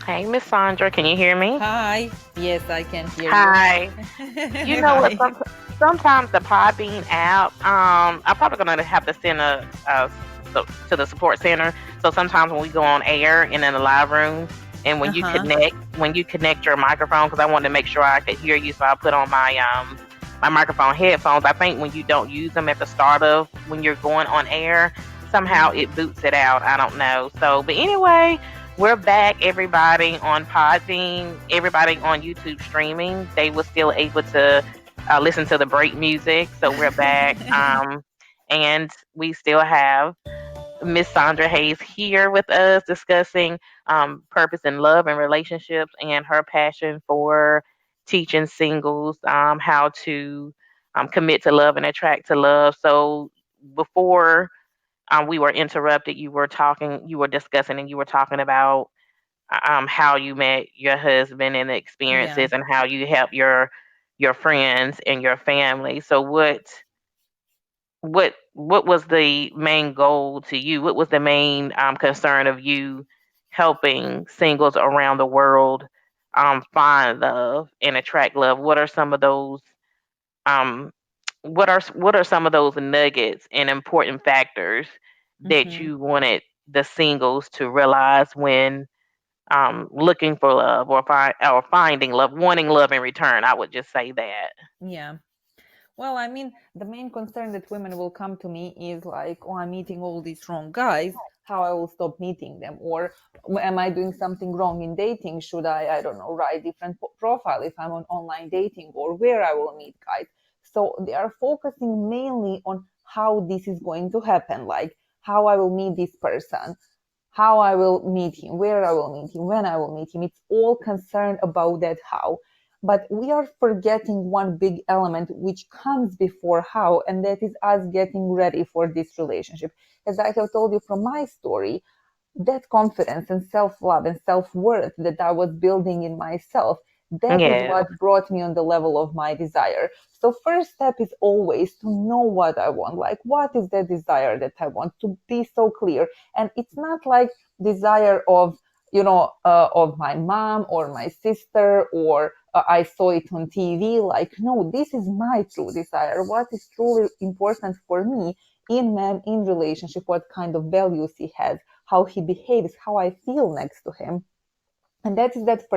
Hey, Miss Sandra, can you hear me? Hi. Yes, I can hear you. Hi. You know what? Hi. Sometimes the Podbean app, I'm probably gonna have to send to the support center. So sometimes when we go on air and in the live room, and Uh-huh. when you connect your microphone, because I wanted to make sure I could hear you, so I put on my microphone headphones. I think when you don't use them at the start of when you're going on air, somehow Mhm. it boots it out. I don't know. So, but anyway, we're back, everybody on Podbean, everybody on YouTube streaming. They were still able to listen to the break music, so we're back. And we still have Miss Sandra Hays here with us discussing purpose in love and relationships and her passion for teaching singles how to commit to love and attract to love. So before we were interrupted, you were discussing, and you were talking about how you met your husband and the Yeah. experiences and how you help your friends and your family. So what was the main goal to you? What was the main concern of you helping singles around the world find love and attract love? What are some of those um, what are some of those nuggets and important factors that Mhm. you wanted the singles to realize when looking for love or finding love, wanting love in return? I would just say that. Yeah. Well, I mean, the main concern that women will come to me is like, oh, I'm meeting all these wrong guys. How I will stop meeting them? Or am I doing something wrong in dating? Should I don't know, write different profile if I'm on online dating or where I will meet guys? So they are focusing mainly on how this is going to happen, like how I will meet this person, how I will meet him, where I will meet him, when I will meet him. It's all concerned about that how. But we are forgetting one big element which comes before how, and that is us getting ready for this relationship. As I have told you from my story, that confidence and self-love and self-worth that I was building in myself, that is Yeah, what brought me on the level of my desire. So first step is always to know what I want, like what is the desire that I want, to be so clear. And it's not like desire of of my mom or my sister, or I saw it on TV. Like, no, this is my true desire. What is truly important for me in man, in relationship, what kind of values he has, how he behaves, how I feel next to him. And that is that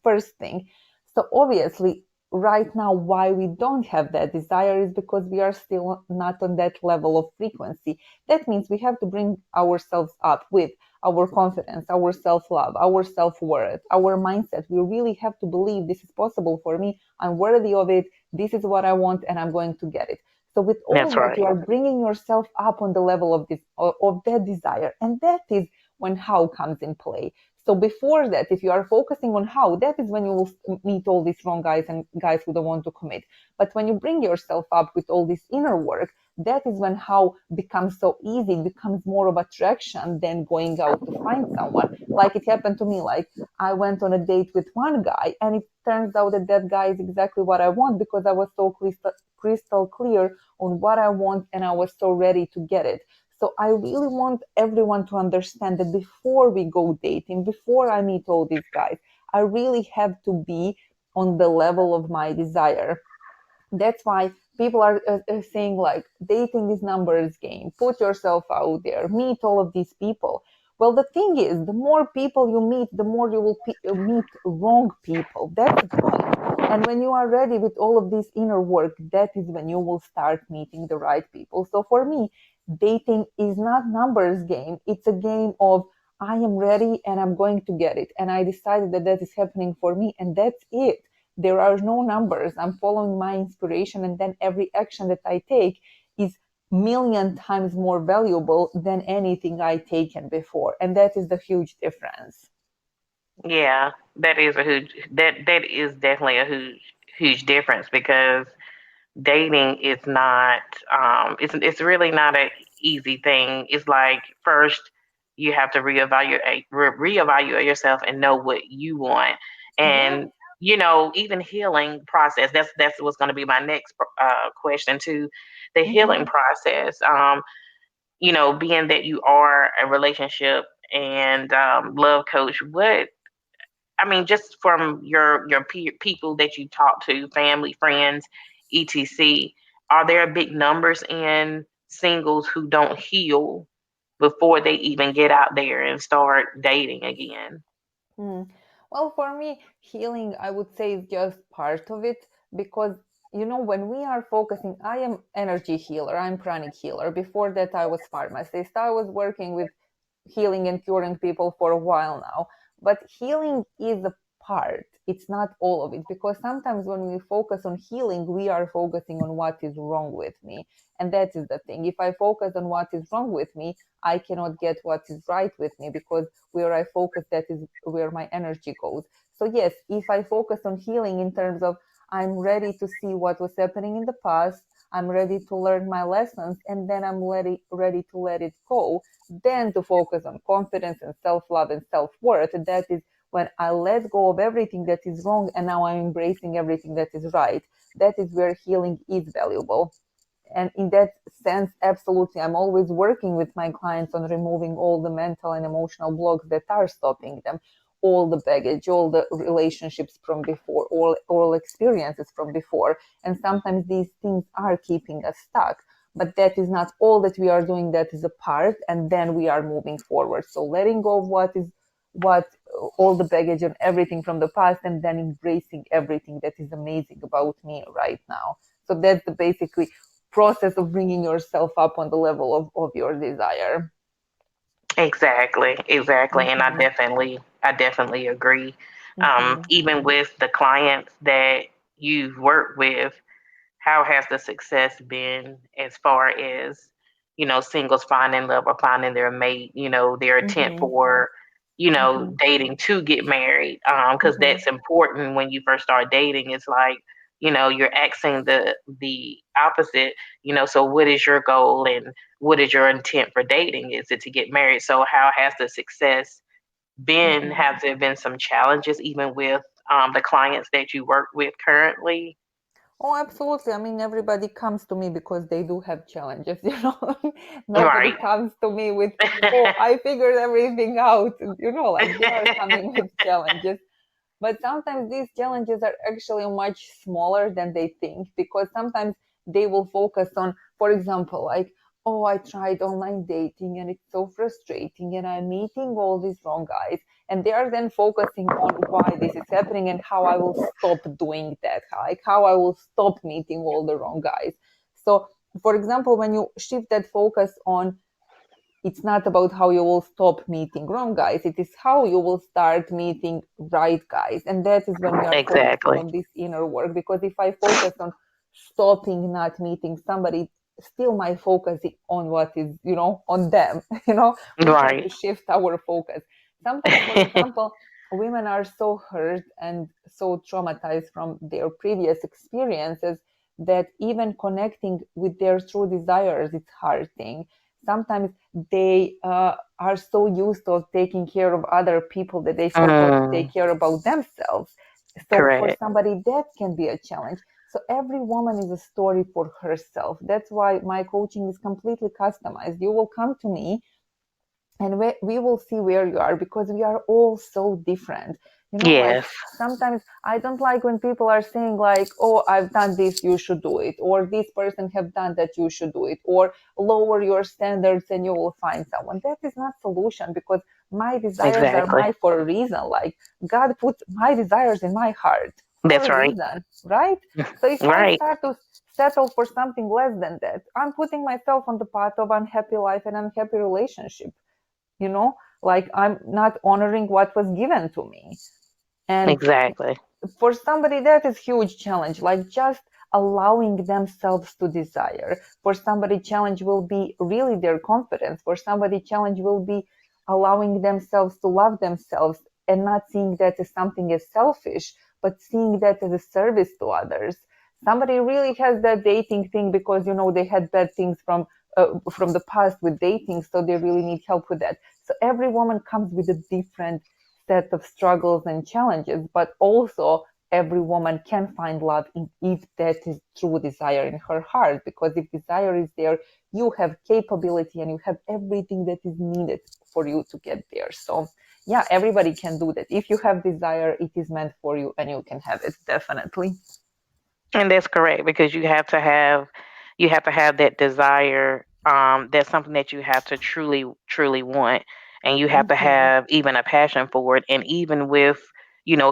first thing. So obviously, right now, why we don't have that desire is because we are still not on that level of frequency. That means we have to bring ourselves up with our confidence, our self-love, our self-worth, our mindset. We really have to believe this is possible for me. I'm worthy of it. This is what I want, and I'm going to get it. So with all that's that, you right. are bringing yourself up on the level of this of that desire, and that is when how comes in play. So before that, if you are focusing on how, that is when you will meet all these wrong guys and guys who don't want to commit. But when you bring yourself up with all this inner work, that is when how becomes so easy. It becomes more of attraction than going out to find someone. Like it happened to me. Like I went on a date with one guy, and it turns out that that guy is exactly what I want because I was so crystal clear on what I want, and I was so ready to get it. So I really want everyone to understand that before we go dating, before I meet all these guys, I really have to be on the level of my desire. That's why people are saying like dating is numbers game. Put yourself out there, meet all of these people. Well, the thing is, the more people you meet, the more you will meet wrong people. That's the point. And when you are ready with all of this inner work, that is when you will start meeting the right people. So for me, dating is not numbers game. It's a game of I am ready and I'm going to get it. And I decided that that is happening for me, and that's it. There are no numbers. I'm following my inspiration, and then every action that I take is million times more valuable than anything I taken before. And that is the huge difference. Yeah, that is definitely a huge difference because dating is not it's really not a easy thing. It's like first you have to reevaluate yourself and know what you want. Yeah. And even healing process, that's what's going to be my next question too. The healing Mm-hmm. process, being that you are a relationship and love coach, I mean, just from your people that you talk to, family, friends, etc. Are there big numbers in singles who don't heal before they even get out there and start dating again? Hmm. Well, for me, healing, I would say, is just part of it because, when we are focusing, I am energy healer, I'm pranic healer. Before that, I was pharmacist. I was working with healing and curing people for a while now. But healing is a part, it's not all of it. Because sometimes when we focus on healing, we are focusing on what is wrong with me. And that is the thing. If I focus on what is wrong with me, I cannot get what is right with me because where I focus, that is where my energy goes. So, yes, if I focus on healing in terms of I'm ready to see what was happening in the past, I'm ready to learn my lessons, and then I'm ready to let it go, then to focus on confidence and self-love and self-worth. That is when I let go of everything that is wrong and now I'm embracing everything that is right. That is where healing is valuable. And in that sense, absolutely, I'm always working with my clients on removing all the mental and emotional blocks that are stopping them, all the baggage, all the relationships from before, all experiences from before. And sometimes these things are keeping us stuck, but that is not all that we are doing. That is a part, and then we are moving forward. So letting go of what all the baggage and everything from the past, and then embracing everything that is amazing about me right now. So that's the basically process of bringing yourself up on the level of your desire. Exactly, exactly, and Mm-hmm. I definitely agree. Mm-hmm. Even with the clients that you've worked with, how has the success been as far as, singles finding love or finding their mate, their attempt Mm-hmm. for, Mm-hmm. dating to get married? Because Mm-hmm. that's important when you first start dating. It's like, you're asking the opposite, so what is your goal and what is your intent for dating? Is it to get married? So how has the success been? Mm-hmm. Have there been some challenges even with the clients that you work with currently? Oh, absolutely. I mean, everybody comes to me because they do have challenges, Nobody Right. comes to me with, oh, I figured everything out. Like they are coming with challenges. But sometimes these challenges are actually much smaller than they think because sometimes they will focus on, for example, like, oh, I tried online dating and it's so frustrating and I'm meeting all these wrong guys. And they are then focusing on why this is happening and how I will stop doing that, like how I will stop meeting all the wrong guys. So, for example, when you shift that focus on it's not about how you will stop meeting wrong guys, it is how you will start meeting right guys. And that is when we are focusing Exactly. on this inner work, because if I focus on stopping not meeting somebody, still my focus is on what is, on them. We have to Right. shift our focus. Sometimes, for example, women are so hurt and so traumatized from their previous experiences that even connecting with their true desires, it's hard thing. Sometimes they are so used to taking care of other people that they forgot to Mm, take care about themselves. So for correct. somebody that can be a challenge. So every woman is a story for herself. That's why my coaching is completely customized. You will come to me and we will see where you are, because we are all so different. Like Yes. sometimes I don't like when people are saying like, oh, I've done this, you should do it, or this person have done that, you should do it, or lower your standards and you will find someone. That is not solution, because my desires are Exactly. my for a reason. Like God put my desires in my heart for That's a right. reason, right? So if I Right. start to settle for something less than that, I'm putting myself on the path of unhappy life and unhappy relationship. Like I'm not honoring what was given to me. And Exactly. for somebody that is huge challenge, like just allowing themselves to desire. For somebody challenge will be really their confidence. For somebody challenge will be allowing themselves to love themselves and not seeing that as something as selfish, but seeing that as a service to others. Somebody really has that dating thing because they had bad things from the past with dating, so they really need help with that. So every woman comes with a different set of struggles and challenges, but also every woman can find love if that is true desire in her heart. Because if desire is there, you have capability and you have everything that is needed for you to get there. So yeah, everybody can do that. If you have desire, it is meant for you and you can have it, definitely. And that's correct because you have to have that desire. That's something that you have to truly want, and you have to Hmm. have even a passion for it. And even with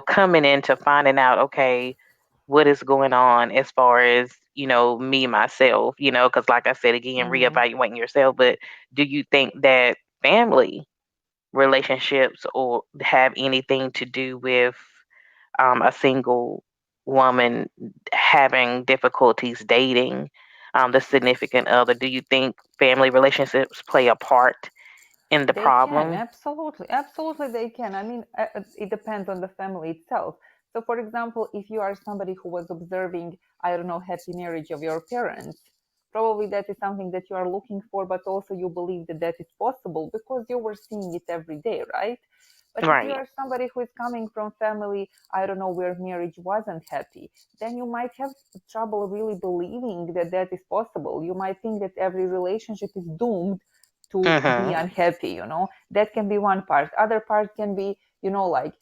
coming into finding out, okay, what is going on as far as me myself, because like I said again, Hmm. reevaluating yourself. But do you think that family relationships or have anything to do with a single woman having difficulties dating the significant other? Do you think family relationships play a part in the They can, problem? absolutely. Absolutely, they can. I mean, it depends on the family itself. So, for example, if you are somebody who was observing, I don't know, happy marriage of your parents, probably that is something that you are looking for, but also you believe that that is possible because you were seeing it every day, right? But if you Right. are somebody who is coming from family, I don't know, where marriage wasn't happy, then you might have trouble really believing that that is possible. You might think that every relationship is doomed to be Mhm. unhappy, that can be one part. Other part can be, like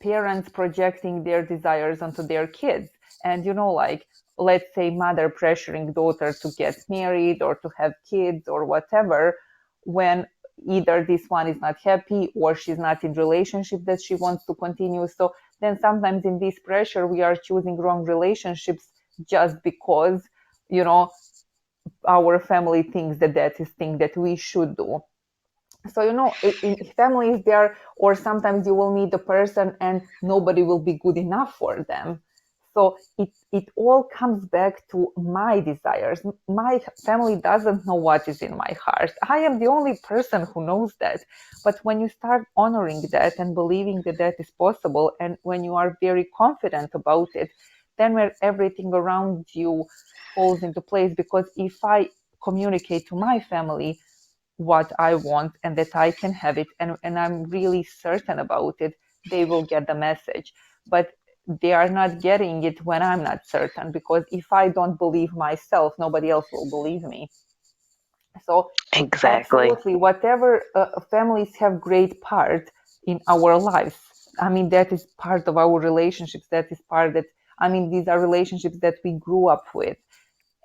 parents projecting their desires onto their kids, and like, let's say mother pressuring daughter to get married or to have kids or whatever, when either this one is not happy or she's not in relationship that she wants to continue. So then sometimes in this pressure we are choosing wrong relationships just because, you know our family thinks that that is thing that we should do. So in families there, or sometimes you will meet a person and nobody will be good enough for them. So it all comes back to my desires. My family doesn't know what is in my heart. I am the only person who knows that. But when you start honoring that and believing that that is possible, and when you are very confident about it, then where everything around you falls into place. Because if I communicate to my family what I want and that I can have it, and I'm really certain about it, they will get the message. But they are not getting it when I'm not certain, because if I don't believe myself, nobody else will believe me. So Exactly. absolutely, whatever, families have great part in our lives. I mean, that is part of our relationships. That is part that, I mean, these are relationships that we grew up with,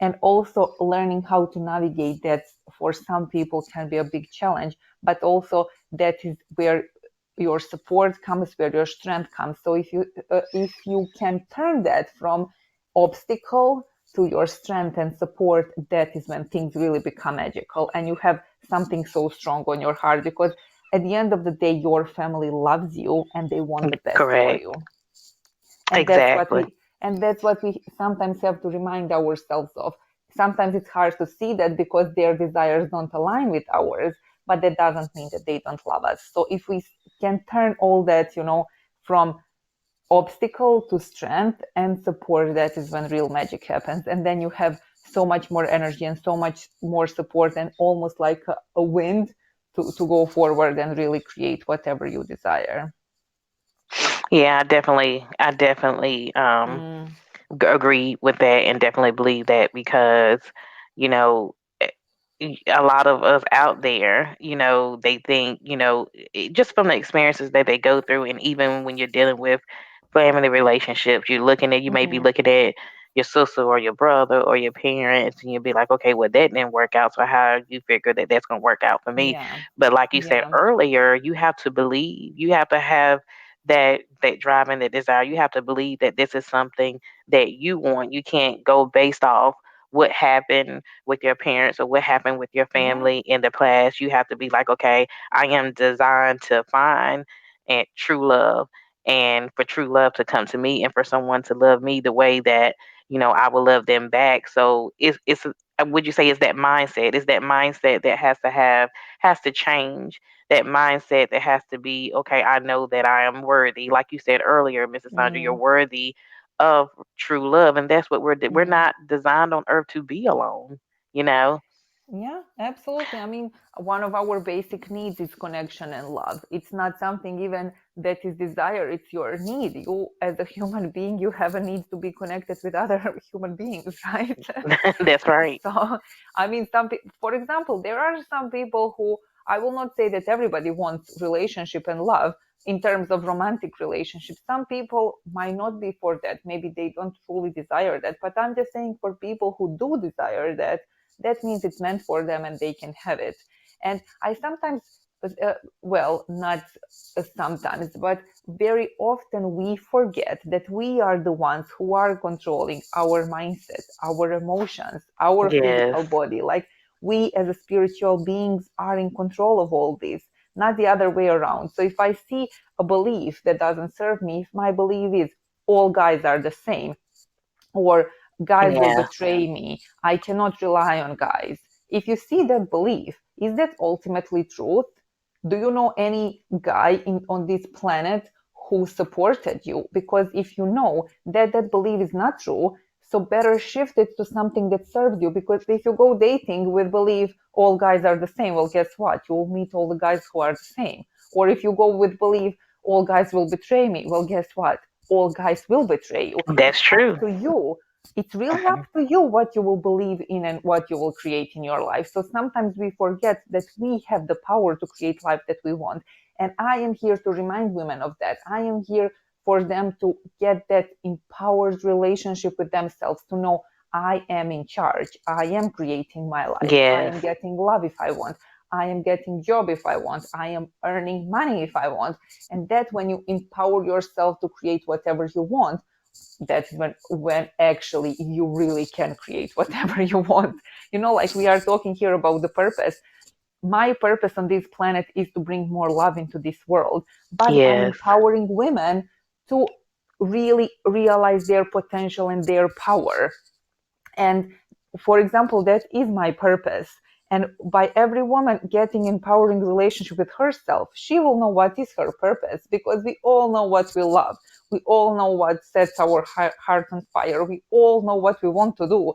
and also learning how to navigate that for some people can be a big challenge, but also that is where your support comes, where your strength comes. So if you can turn that from obstacle to your strength and support, that is when things really become magical and you have something so strong on your heart, because at the end of the day your family loves you and they want the best for Correct. you. and that's what Exactly. we and that's what we sometimes have to remind ourselves of. Sometimes it's hard to see that because their desires don't align with ours, but that doesn't mean that they don't love us. So if we can turn all that, from obstacle to strength and support, that is when real magic happens, and then you have so much more energy and so much more support, and almost like a wind to go forward and really create whatever you desire. Yeah, I definitely Mm, agree with that and definitely believe that because you know eh, a lot of us out there, they think, just from the experiences that they go through, and even when you're dealing with family relationships, you may be mm, looking at your sister or your brother or your parents, and you'll be like, okay, well, that didn't work out. So how you figure that that's going to work out for me? yeah, But like you said yeah, earlier, you have to believe, you have to have that drive and that desire. You have to believe that this is something that you want. You can't go based off what happened with your parents or what happened with your yeah, family in the past. You have to be like, okay, I am designed to find and true love, and for true love to come to me, and for someone to love me the way that I will love them back. So it's would you say is that mindset? Is that mindset that has to change? That mindset that has to be, okay, I know that I am worthy. Like you said earlier, Mrs. Sandra, you're mm, worthy of true love, and that's what we're mm. not designed on earth to be alone. You know. Yeah, absolutely. I mean, one of our basic needs is connection and love. It's not something even that is desire, it's your need. You, as a human being, you have a need to be connected with other human beings, right? That's right. So, I mean, for example, there are some people who I will not say that everybody wants relationship and love in terms of romantic relationships. Some people might not be for that. Maybe they don't fully desire that. But I'm just saying, for people who do desire that, that means it's meant for them and they can have it. And I sometimes, well, not sometimes, but very often we forget that we are the ones who are controlling our mindset, our emotions, our Yes. physical body. Like, we as a spiritual beings are in control of all this, not the other way around. So if I see a belief that doesn't serve me, if my belief is all guys are the same, or guys will Yeah. betray me, I cannot rely on guys. If you see that belief, is that ultimately truth? Do you know any guy on this planet who supported you? Because if you know that that belief is not true, so better shift it to something that serves you. Because if you go dating with belief all guys are the same, well, guess what? You will meet all the guys who are the same. Or if you go with belief all guys will betray me, well, guess what? All guys will betray you. That's It's up true. to you. It's really up to you what you will believe in and what you will create in your life. So sometimes we forget that we have the power to create life that we want. And I am here to remind women of that. I am here for them to get that empowered relationship with themselves, to know I am in charge. I am creating my life. I Yes. am getting love if I want. I am getting job if I want. I am earning money if I want. And that, when you empower yourself to create whatever you want, that's when actually you really can create whatever you want. Like we are talking here about the purpose. My purpose on this planet is to bring more love into this world, but by Yes. empowering women to really realize their potential and their power. And for example, that is my purpose. And by every woman getting empowering relationship with herself, she will know what is her purpose, because we all know what we love. We all know what sets our heart on fire. We all know what we want to do.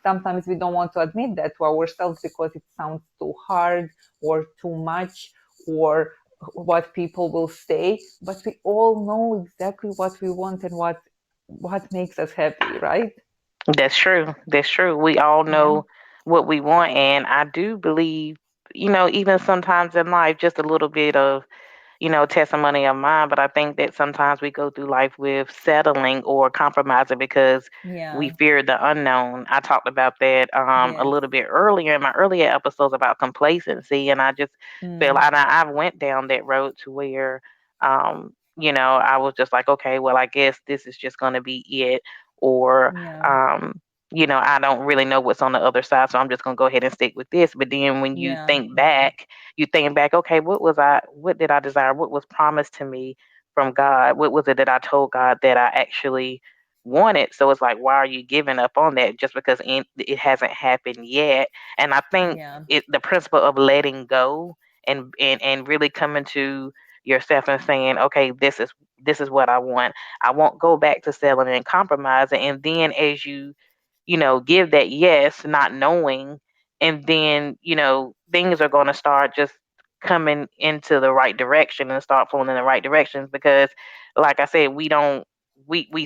Sometimes we don't want to admit that to ourselves because it sounds too hard or too much, or what people will say. But we all know exactly what we want and what makes us happy, right? That's true. That's true. We all Yeah. know what we want, and I do believe, even sometimes in life, just a little bit of testimony of mine, but I think that sometimes we go through life with settling or compromising because we Yeah. fear the unknown. I talked about that a Yes. little bit earlier in my earlier episodes about complacency, and I just feel Mm. and I went down that road to where I was just like, okay, well, I guess this is just going to be it, or Yeah. um, I don't really know what's on the other side, so I'm just going to go ahead and stick with this. But then when Yeah. you think back, okay, what did I desire? What was promised to me from God? What was it that I told God that I actually wanted? So it's like, why are you giving up on that just because it hasn't happened yet? And I think Yeah. the principle of letting go and really coming to yourself and saying, okay, this is what I want. I won't go back to selling and compromising. And then as you give that yes, not knowing, and then, things are going to start just coming into the right direction and start flowing in the right directions because, like I said, we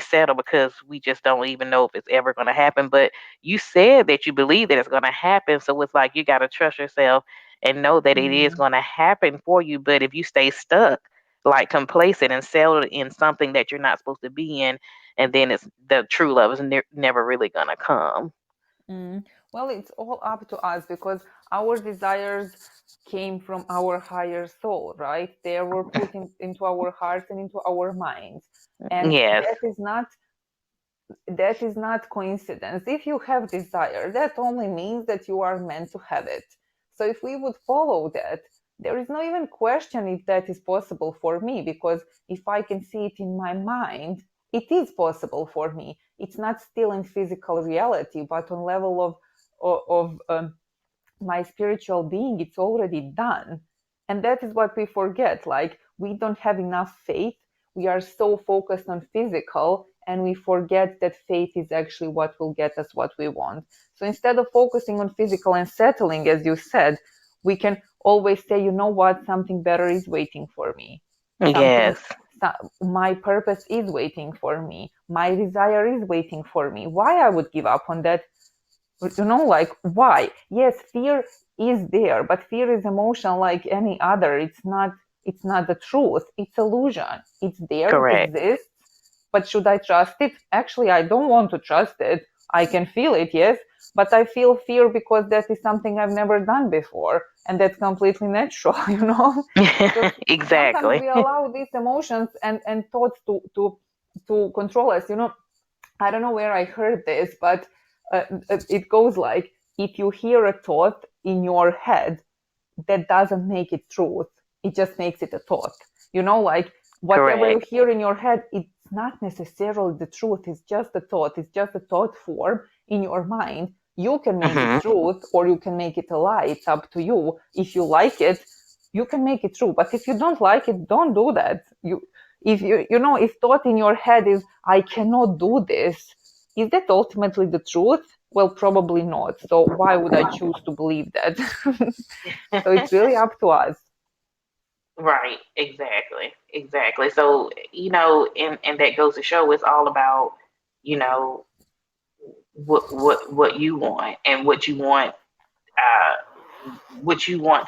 settle because we just don't even know if it's ever going to happen. But you said that you believe that it's going to happen. So it's like you got to trust yourself and know that it is Mm. going to happen for you. But if you stay stuck, like complacent and settled in something that you're not supposed to be in, and then it's the true love is never really gonna come. Mm. Well, it's all up to us, because our desires came from our higher soul, right? They were put into our hearts and into our minds. And Yes, that is not coincidence. If you have desire, that only means that you are meant to have it. So if we would follow that, there is no even question if that is possible for me, because if I can see it in my mind, it is possible for me. It's not still in physical reality, but on level of my spiritual being, it's already done. And that is what we forget. Like, we don't have enough faith. We are so focused on physical, and we forget that faith is actually what will get us what we want. So instead of focusing on physical and settling, as you said, we can always say, you know what, something better is waiting for me. Something, yes, my purpose is waiting for me. My desire is waiting for me. Why I would give up on that? Like, why? Yes, fear is there, but fear is emotion like any other. It's not the truth. It's illusion. It's there, it Correct. exists. But should I trust it? Actually, I don't want to trust it. I can feel it, yes, but I feel fear because that is something I've never done before, and that's completely natural, So sometimes Exactly. we allow these emotions and thoughts to control us. I don't know where I heard this, but it goes like, if you hear a thought in your head, that doesn't make it truth. It just makes it a thought. Like whatever you Correct. hear in your head, it's not necessarily the truth. It's just a thought. It's just a thought form in your mind. You can make it Hmm. truth or you can make it a lie. It's up to you. If you like it, you can make it true. But if you don't like it, don't do that. If thought in your head is, I cannot do this, is that ultimately the truth? Well, probably not. So why would I choose to believe that? So it's really up to us. Right. Exactly. Exactly. So, and that goes to show it's all about, you know, what you want and what you want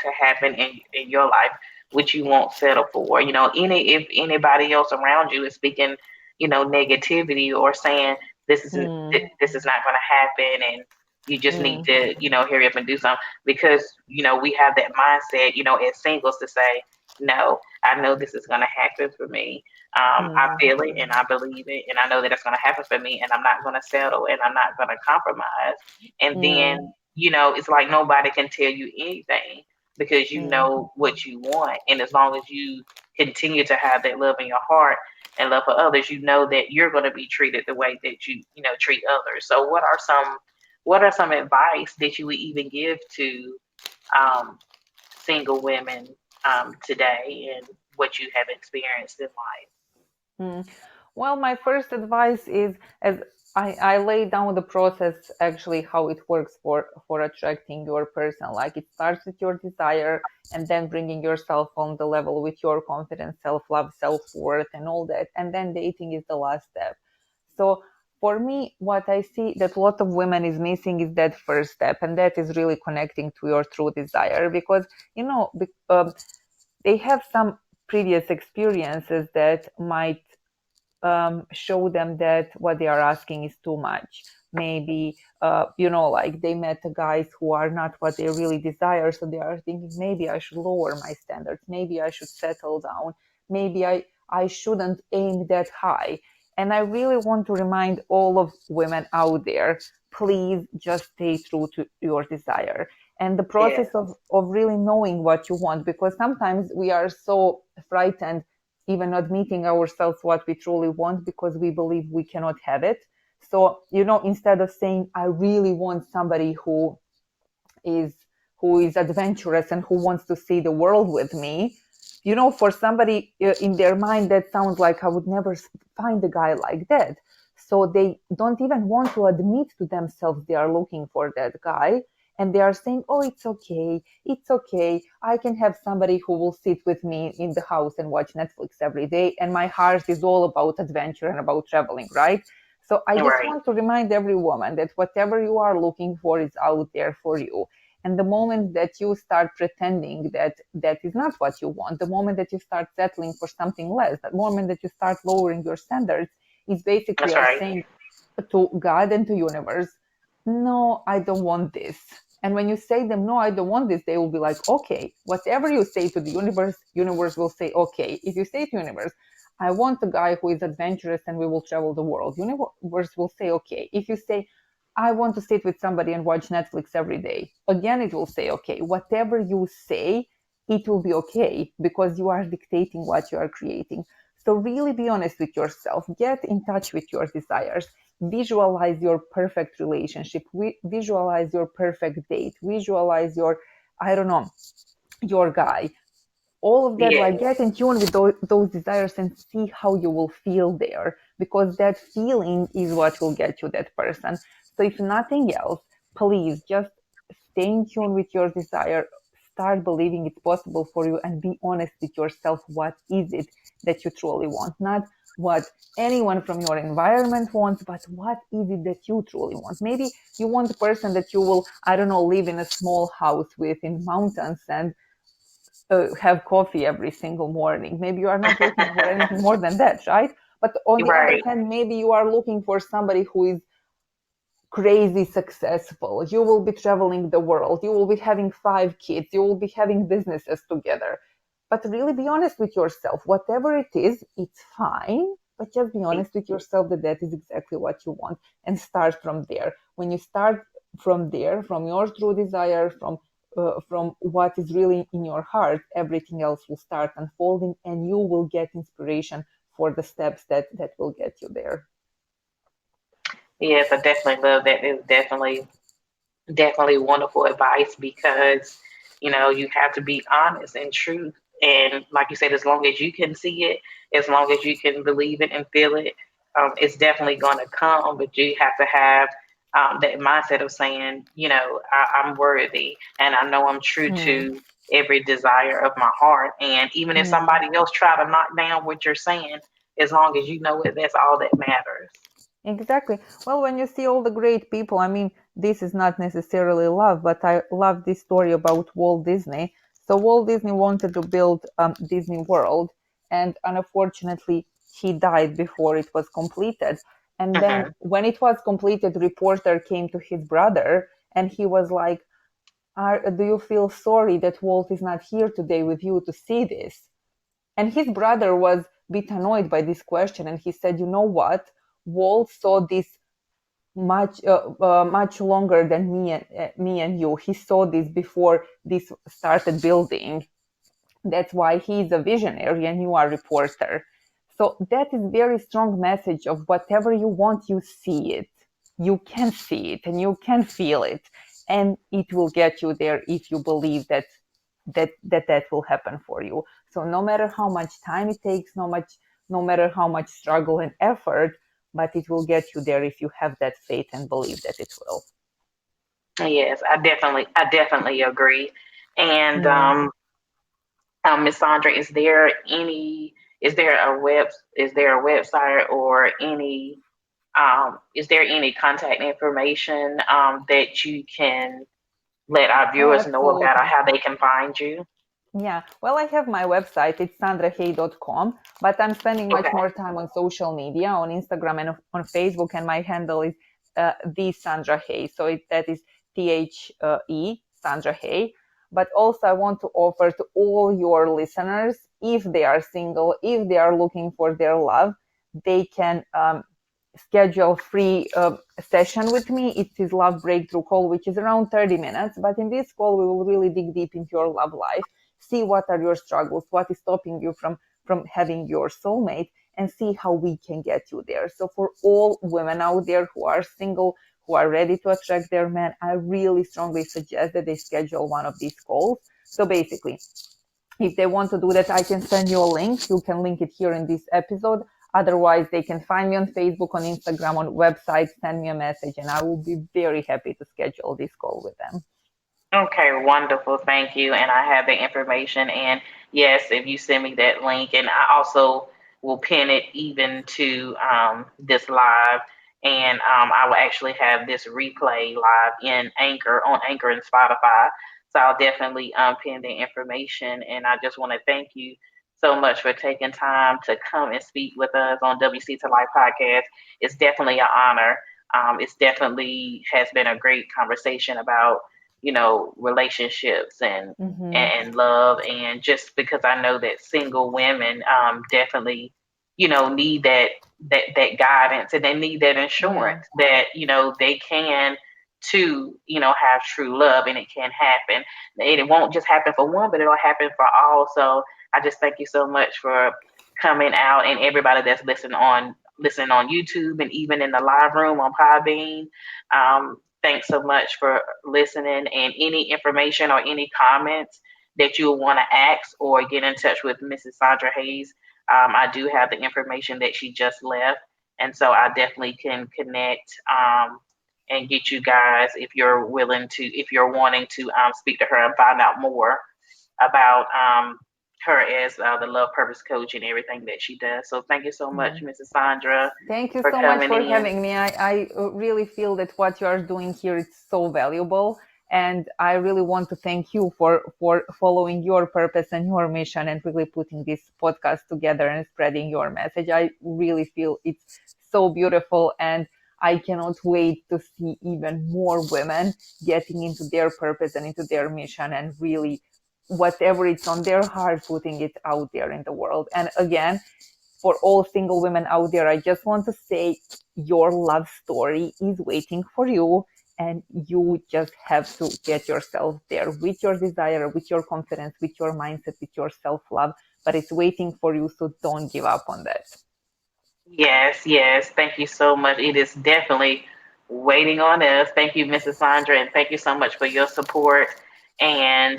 to happen in your life, what you won't settle for. If anybody else around you is speaking, negativity or saying Mm, this is not going to happen, and you just need mm, to, hurry up and do something because we have that mindset, as singles to say, no, I know this is going to happen for me. I mm, feel it and I believe it, and I know that it's going to happen for me, and I'm not going to settle and I'm not going to compromise. And mm, then it's like nobody can tell you anything because you mm, know what you want. And as long as you continue to have that love in your heart and love for others, you know that you're going to be treated the way that you treat others. So what are some advice that you would even give to um, single women today and what you have experienced in life? mm. Well, my first advice is, as I lay down the process, actually how it works for attracting your person. Like, it starts with your desire and then bringing yourself on the level with your confidence, self-love, self-worth, and all that. And then dating is the last step. So for me, what I see that a lot of women is missing is that first step, and that is really connecting to your true desire, because they have some previous experiences that might show them that what they are asking is too much. Maybe, like they met guys who are not what they really desire. So they are thinking, maybe I should lower my standards. Maybe I should settle down. Maybe I shouldn't aim that high. And I really want to remind all of women out there, please just stay true to your desire. And the Yeah, process of really knowing what you want, because sometimes we are so frightened even admitting ourselves what we truly want because we believe we cannot have it. So, instead of saying, I really want somebody is who is adventurous and who wants to see the world with me, for somebody in their mind, that sounds like I would never find a guy like that. So they don't even want to admit to themselves they are looking for that guy. And they are saying, oh, it's okay. It's okay. I can have somebody who will sit with me in the house and watch Netflix every day. And my heart is all about adventure and about traveling, right? So I just right. want to remind every woman that whatever you are looking for is out there for you. And the moment that you start pretending that that is not what you want, the moment that you start settling for something less, the moment that you start lowering your standards, is basically That's are right. saying to God and to universe, no, I don't want this. And when you say them, no, I don't want this, they will be like, okay, whatever you say to the universe will say, okay. If you say to universe, I want a guy who is adventurous and we will travel the world, universe will say, okay. If you say, I want to sit with somebody and watch Netflix every day, again, it will say, okay. Whatever you say, it will be okay because you are dictating what you are creating. So really be honest with yourself. Get in touch with your desires. Visualize your perfect relationship. Visualize your perfect date. Visualize your, I don't know, your guy. All of that, like, Yeah, get in tune with those desires and see how you will feel there, because that feeling is what will get you that person. So if nothing else, please just stay in tune with your desire, start believing it's possible for you, and be honest with yourself. What is it that you truly want? Not what anyone from your environment wants, but what is it that you truly want? Maybe you want a person that you will, I don't know, live in a small house with in mountains and have coffee every single morning. Maybe you are not looking for anything more than that, right? But on the other Right. hand, maybe you are looking for somebody who is crazy successful. You will be traveling the world. You will be having 5 kids. You will be having businesses together. But really be honest with yourself. Whatever it is, it's fine. But just be honest with yourself that that is exactly what you want and start from there. When you start from there, from your true desire, from what is really in your heart, everything else will start unfolding, and you will get inspiration for the steps that will get you there. Yes, I definitely love that. It's definitely wonderful advice because you have to be honest and true, and like you said, as long as you can see it, as long as you can believe it and feel it, it's definitely going to come. But you have to have that mindset of saying, I'm worthy and I know I'm true Hmm. to every desire of my heart. And even if Hmm. somebody else try to knock down what you're saying, as long as you know it, that's all that matters. Exactly. Well, when you see all the great people, I mean, this is not necessarily love, but I love this story about Walt Disney. So Walt Disney wanted to build Disney World, and unfortunately, he died before it was completed. And then Hmm. when it was completed, reporter came to his brother, and he was like, "Do you feel sorry that Walt is not here today with you to see this?" And his brother was a bit annoyed by this question, and he said, "You know what? Walt saw this much longer than me and you. He saw this before this started building. That's why he's a visionary and you are a reporter." So that is very strong message of whatever you want, you see it, you can see it, and you can feel it, and it will get you there if you believe that will happen for you. So no matter how much time it takes, no matter how much struggle and effort, but it will get you there if you have that faith and believe that it will. Yes, I definitely agree. And Mm. Miss Sandra, is there a website or is there any contact information that you can let our Oh, viewers know about, or absolutely. how they can find you? Yeah, well, I have my website. It's sandrahay.com, but I'm spending much Okay. more time on social media, on Instagram and on Facebook, and my handle is the Sandra Hay. So that is Sandra Hay. But also, I want to offer to all your listeners, if they are single, if they are looking for their love, they can schedule free session with me. It is love breakthrough call, which is around 30 minutes. But in this call, we will really dig deep into your love life, see what are your struggles, what is stopping you from having your soulmate, and see how we can get you there. So for all women out there who are single, who are ready to attract their man, I really strongly suggest that they schedule one of these calls. So basically, if they want to do that, I can send you a link. You can link it here in this episode. Otherwise, they can find me on Facebook, on Instagram, on website, send me a message, and I will be very happy to schedule this call with them. Okay, wonderful. Thank you. And I have the information. And yes, if you send me that link, and I also will pin it even to this live. And I will actually have this replay live in Anchor and Spotify. So I'll definitely pin the information. And I just want to thank you so much for taking time to come and speak with us on WC to Life podcast. It's definitely an honor. It's definitely has been a great conversation about relationships Mm-hmm. and love, and just because I know that single women definitely need that guidance, and they need that Yeah. insurance that they can to have true love, and it can happen. And it won't just happen for one, but it'll happen for all. So I just thank you so much for coming out, and everybody that's listening on YouTube, and even in the live room on Podbean. Thanks so much for listening. And any information or any comments that you want to ask or get in touch with Mrs. Sandra Hayes, I do have the information that she just left. And so I definitely can connect and get you guys, if you're wanting to speak to her and find out more about her as the love purpose coach and everything that she does. So thank you so Yeah. much, Mrs. Sandra, Thank you for so much coming for in. having me. I really feel that what you are doing here is so valuable. And I really want to thank you for following your purpose and your mission and really putting this podcast together and spreading your message. I really feel it's so beautiful. And I cannot wait to see even more women getting into their purpose and into their mission and really whatever it's on their heart, putting it out there in the world. And again, for all single women out there, I just want to say your love story is waiting for you. And you just have to get yourself there with your desire, with your confidence, with your mindset, with your self love. But it's waiting for you. So don't give up on that. Yes, yes. Thank you so much. It is definitely waiting on us. Thank you, Mrs. Sandra, and thank you so much for your support. And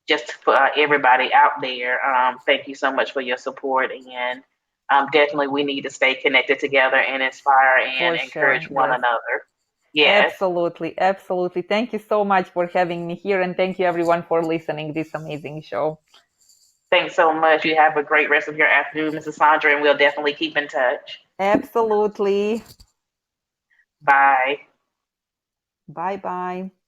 just for everybody out there, thank you so much for your support. And definitely, we need to stay connected together and inspire and For encourage sure. one Yes. another. Yes. Absolutely. Absolutely. Thank you so much for having me here. And thank you, everyone, for listening this amazing show. Thanks so much. You have a great rest of your afternoon, Mrs. Sandra, and we'll definitely keep in touch. Absolutely. Bye. Bye bye.